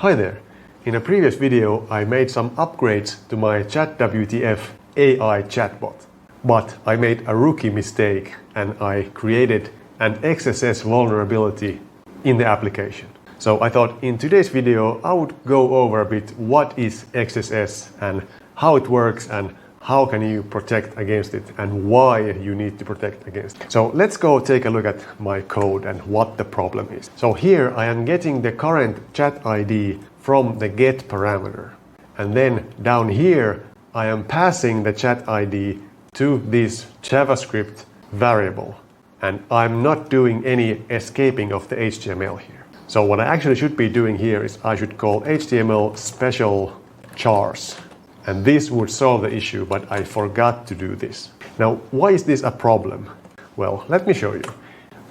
Hi there! In a previous video I made some upgrades to my ChatWTF AI chatbot. But I made a rookie mistake and I created an XSS vulnerability in the application. So I thought in today's video I would go over a bit what is XSS and how it works and how can you protect against it and why you need to protect against it. So let's go take a look at my code and what the problem is. So here I am getting the current chat ID from the get parameter. And then down here I am passing the chat ID to this JavaScript variable. And I'm not doing any escaping of the HTML here. So what I actually should be doing here is I should call HTML special chars. And this would solve the issue, but I forgot to do this. Now, why is this a problem? Well, let me show you.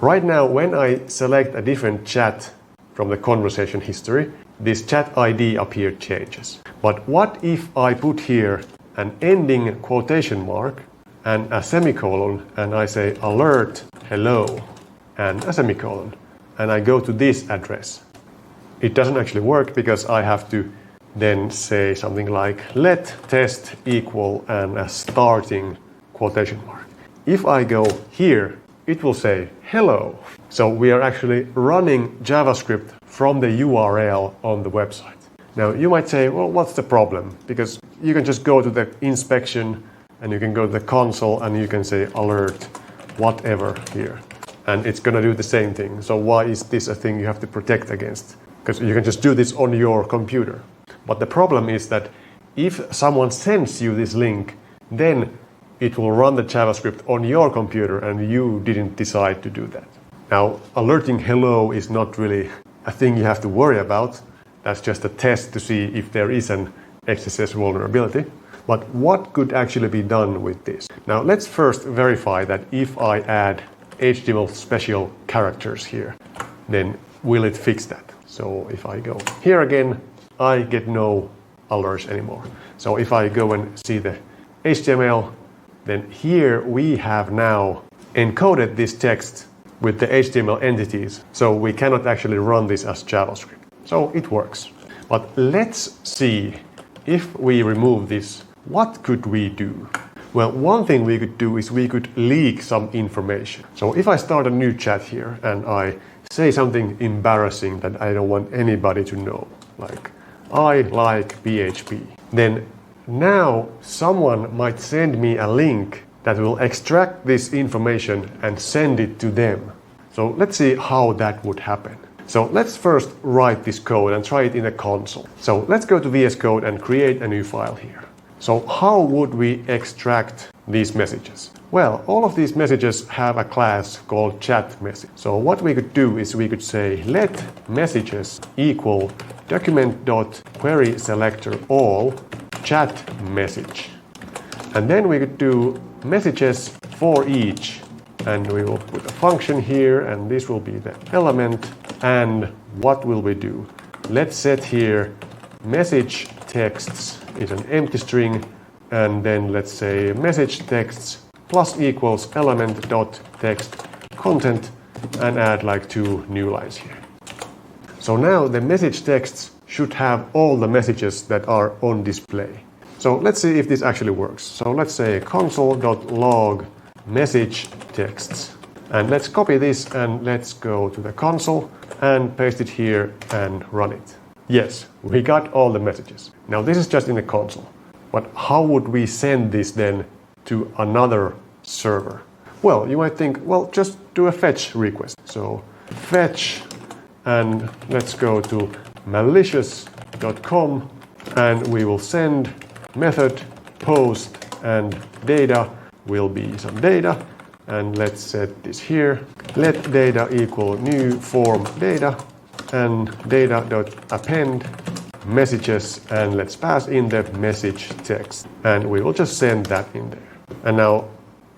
Right now, when I select a different chat from the conversation history, this chat ID up here changes. But what if I put here an ending quotation mark and a semicolon, and I say alert hello and a semicolon, and I go to this address? It doesn't actually work because I have to then say something like let test equal and a starting quotation mark. If I go here, it will say hello. So we are actually running JavaScript from the URL on the website. Now you might say, well, what's the problem? Because you can just go to the inspection and you can go to the console and you can say alert whatever here. And it's gonna do the same thing. So why is this a thing you have to protect against? Because you can just do this on your computer. But the problem is that if someone sends you this link, then it will run the JavaScript on your computer and you didn't decide to do that. Now, alerting hello is not really a thing you have to worry about. That's just a test to see if there is an XSS vulnerability. But what could actually be done with this? Now, let's first verify that if I add HTML special characters here, then will it fix that? So if I go here again, I get no alerts anymore. So if I go and see the HTML, then here we have now encoded this text with the HTML entities. So we cannot actually run this as JavaScript. So it works. But let's see if we remove this, what could we do? Well, one thing we could do is we could leak some information. So if I start a new chat here and I say something embarrassing that I don't want anybody to know, like I like PHP, then now someone might send me a link that will extract this information and send it to them. So let's see how that would happen. So let's first write this code and try it in the console. So let's go to VS Code and create a new file here. So how would we extract these messages? Well, all of these messages have a class called chatMessage. So what we could do is we could say let messages equal document.querySelector all chatMessage. And then we could do messages for each. And we will put a function here and this will be the element. And what will we do? Let's set here message texts is an empty string, and then let's say message texts plus equals element dot text content and add like 2 new lines here. So now the message texts should have all the messages that are on display. So let's see if this actually works. So let's say console.log message texts. And let's copy this and let's go to the console and paste it here and run it. Yes, we got all the messages. Now this is just in the console. But how would we send this then to another server? Well, you might think, well, just do a fetch request. So fetch, and let's go to malicious.com and we will send method post and data will be some data. And let's set this here. Let data equal new form data and data.append messages, and let's pass in the message text and we will just send that in there. And now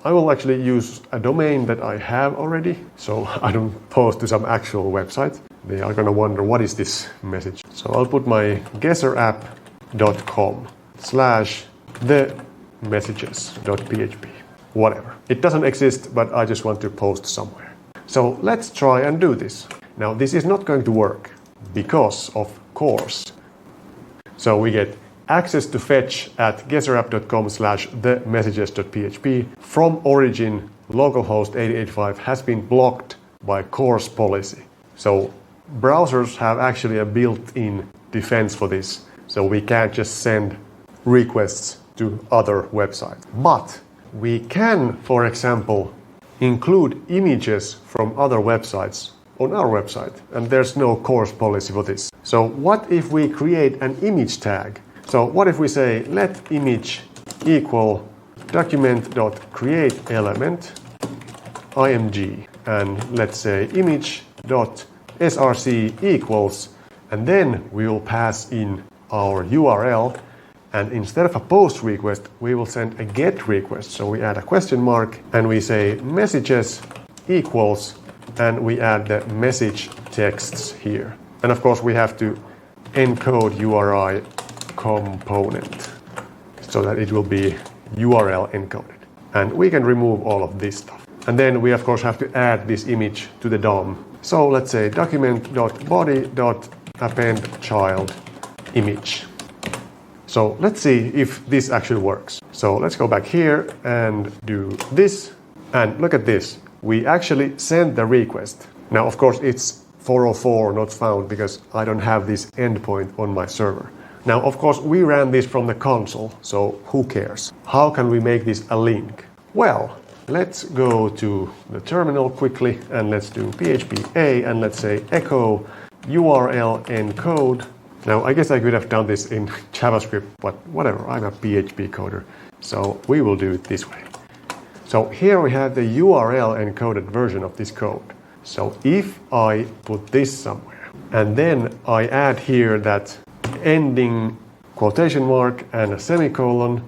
I will actually use a domain that I have already, so I don't post to some actual website. They are gonna wonder what is this message. So I'll put my guesserapp.com/themessages.php. Whatever. It doesn't exist, but I just want to post somewhere. So let's try and do this. Now this is not going to work because of course. So we get access to fetch at guesserapp.com/themessages.php from origin localhost 8085 has been blocked by course policy. So browsers have actually a built-in defense for this. So we can't just send requests to other websites. But we can, for example, include images from other websites on our website, and there's no course policy for this. So what if we create an image tag? So what if we say let image equal document.createElement img, and let's say image.src equals, and then we will pass in our URL, and instead of a post request we will send a get request. So we add a question mark and we say messages equals, and we add the message texts here. And of course we have to encode URI component so that it will be URL encoded. And we can remove all of this stuff. And then we of course have to add this image to the DOM. So let's say document.body.append child image. So let's see if this actually works. So let's go back here and do this. And look at this. We actually sent the request. Now, of course, it's 404 not found because I don't have this endpoint on my server. Now, of course, we ran this from the console, so who cares? How can we make this a link? Well, let's go to the terminal quickly and let's do PHP-A and let's say echo URL encode. Now, I guess I could have done this in JavaScript, but whatever, I'm a PHP coder, so we will do it this way. So here we have the URL encoded version of this code. So if I put this somewhere, and then I add here that ending quotation mark and a semicolon,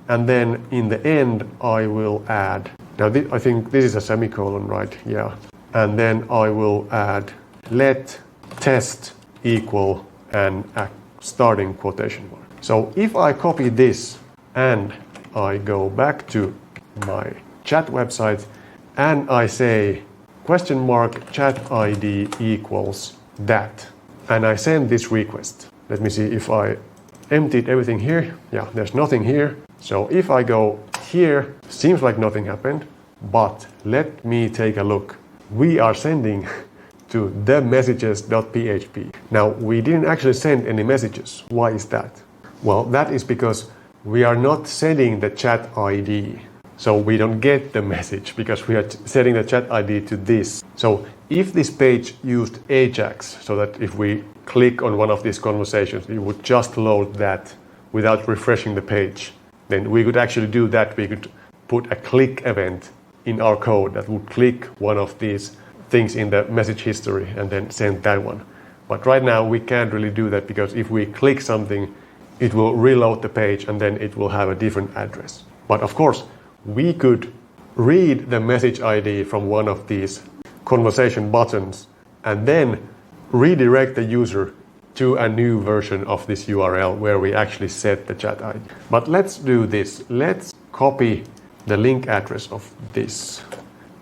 and then in the end I will add, now I think this is a semicolon, right? Yeah. And then I will add let test equal and a starting quotation mark. So if I copy this and I go back to my chat website and I say question mark chat ID equals that, and I send this request. Let me see if I emptied everything here. Yeah, there's nothing here. So if I go here, seems like nothing happened, but let me take a look. We are sending to themessages.php. Now, we didn't actually send any messages. Why is that? Well, that is because we are not setting the chat ID. So we don't get the message because we are setting the chat ID to this. So if this page used Ajax, so that if we click on one of these conversations, it would just load that without refreshing the page, then we could actually do that. We could put a click event in our code that would click one of these things in the message history and then send that one. But right now we can't really do that because if we click something, it will reload the page and then it will have a different address. But of course, we could read the message ID from one of these conversation buttons and then redirect the user to a new version of this URL where we actually set the chat ID. But let's do this. Let's copy the link address of this.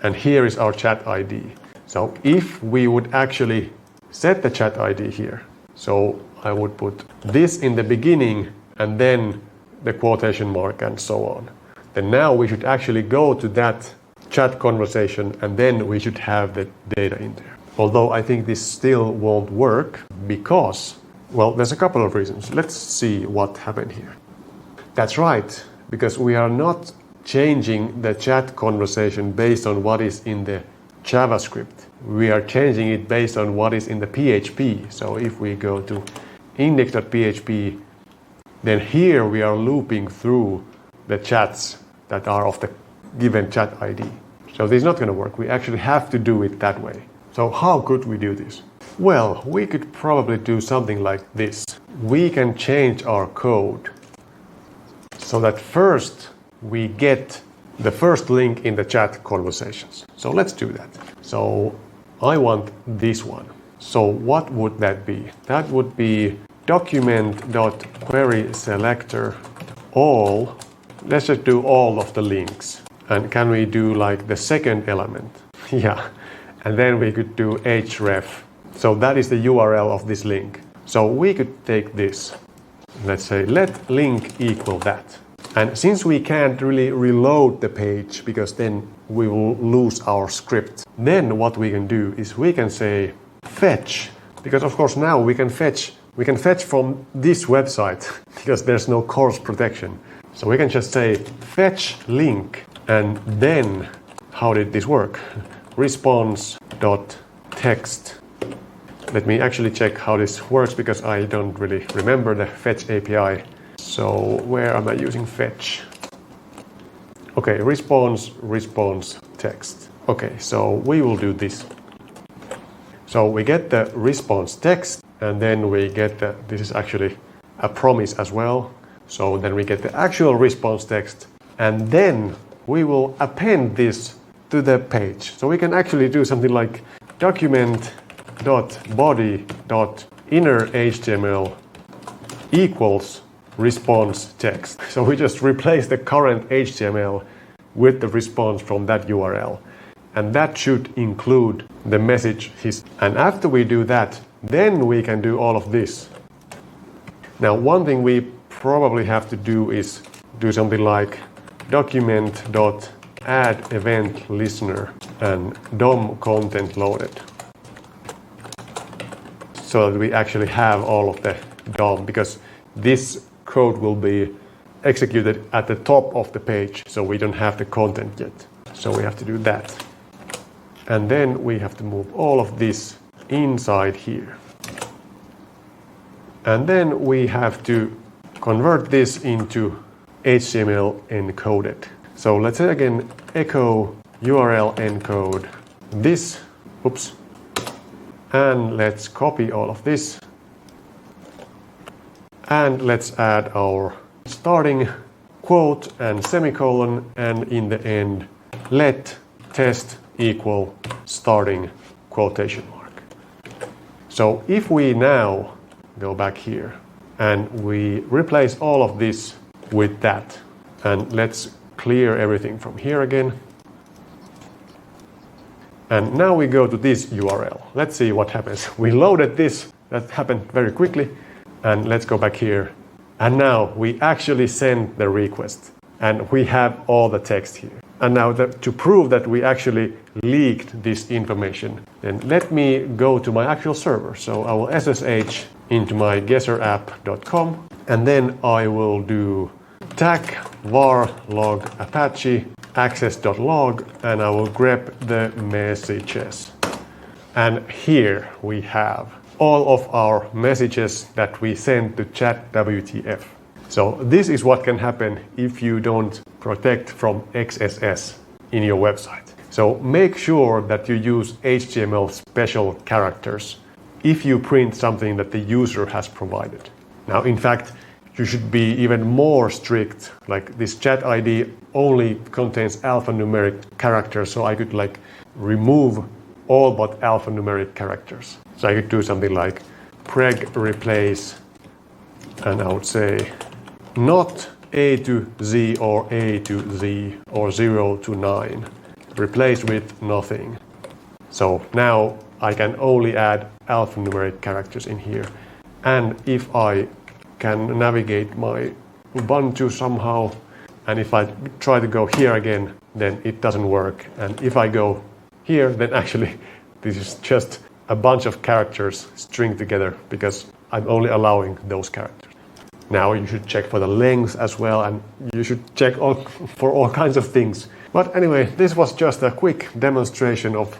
And here is our chat ID. So if we would actually set the chat ID here, so I would put this in the beginning and then the quotation mark and so on. Then now we should actually go to that chat conversation and then we should have the data in there. Although I think this still won't work because, well, there's a couple of reasons. Let's see what happened here. That's right, because we are not changing the chat conversation based on what is in the JavaScript. We are changing it based on what is in the PHP. So if we go to index.php, then here we are looping through the chats that are of the given chat ID. So this is not going to work. We actually have to do it that way. So how could we do this? Well, we could probably do something like this. We can change our code so that first we get the first link in the chat conversations. So let's do that. So I want this one. So what would that be? That would be document.querySelector all. Let's just do all of the links. And can we do like the second element? Yeah. And then we could do href. So that is the URL of this link. So we could take this. Let's say let link equal that. And since we can't really reload the page because then we will lose our script, then what we can do is we can say fetch, because of course now we can fetch from this website because there's no course protection. So we can just say fetch link, and then how did this work? Response.text. Let me actually check how this works because I don't really remember the fetch API. So where am I using fetch? Okay, response text. Okay, so we will do this. So we get the response text, and then we get this is actually a promise as well. So then we get the actual response text, and then we will append this to the page. So we can actually do something like document.body.inner.html equals response text. So we just replace the current HTML with the response from that URL. And that should include the message history. And after we do that, then we can do all of this. Now, one thing we probably have to do is do something like document.add event listener and DOM content loaded. So that we actually have all of the DOM, because this code will be executed at the top of the page, so we don't have the content yet. So we have to do that. And then we have to move all of this inside here. And then we have to convert this into HTML encoded. So let's say again echo URL encode this, oops, and let's copy all of this. And let's add our starting quote and semicolon, and in the end let test equal starting quotation mark. So if we now go back here and we replace all of this with that, and let's clear everything from here again. And now we go to this URL. Let's see what happens. We loaded this, that happened very quickly. And let's go back here. And now we actually send the request. And we have all the text here. And now to prove that we actually leaked this information, then let me go to my actual server. So I will SSH into my guesserapp.com, and then I will do tac var log apache access.log, and I will grep the messages. And here we have all of our messages that we send to ChatWTF. So this is what can happen if you don't protect from XSS in your website. So make sure that you use HTML special characters if you print something that the user has provided. Now, in fact, you should be even more strict. Like this chat ID only contains alphanumeric characters, so I could like remove all but alphanumeric characters. So I could do something like preg replace, and I would say not A to Z or A to Z or 0 to 9. Replace with nothing. So now I can only add alphanumeric characters in here. And if I can navigate my Ubuntu somehow, and if I try to go here again, then it doesn't work. And if I go here, then actually this is just a bunch of characters stringed together because I'm only allowing those characters. Now you should check for the length as well, and you should check for all kinds of things. But anyway, this was just a quick demonstration of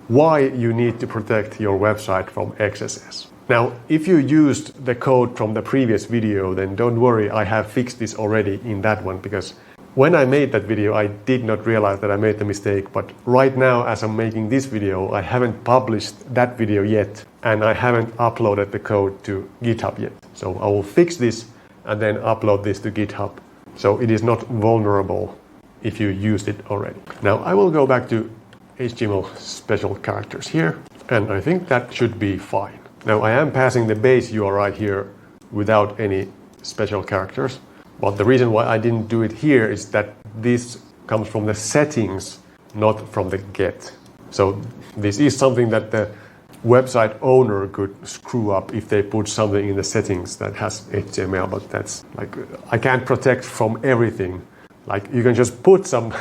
why you need to protect your website from XSS. Now, if you used the code from the previous video, then don't worry, I have fixed this already in that one, because when I made that video, I did not realize that I made the mistake. But right now, as I'm making this video, I haven't published that video yet, and I haven't uploaded the code to GitHub yet. So I will fix this and then upload this to GitHub. So it is not vulnerable if you used it already. Now I will go back to HTML special characters here, and I think that should be fine. Now I am passing the base URI here without any special characters. But the reason why I didn't do it here is that this comes from the settings, not from the get. So this is something that the website owner could screw up if they put something in the settings that has HTML, but that's like, I can't protect from everything. Like you can just put some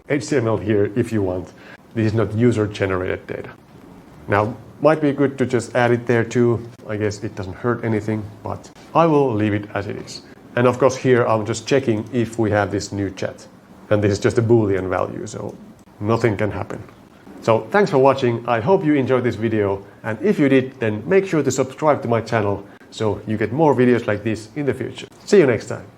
HTML here if you want. This is not user generated data. Now, might be good to just add it there too. I guess it doesn't hurt anything, but I will leave it as it is. And of course here I'm just checking if we have this new chat. And this is just a Boolean value, so nothing can happen. So thanks for watching. I hope you enjoyed this video. And if you did, then make sure to subscribe to my channel so you get more videos like this in the future. See you next time.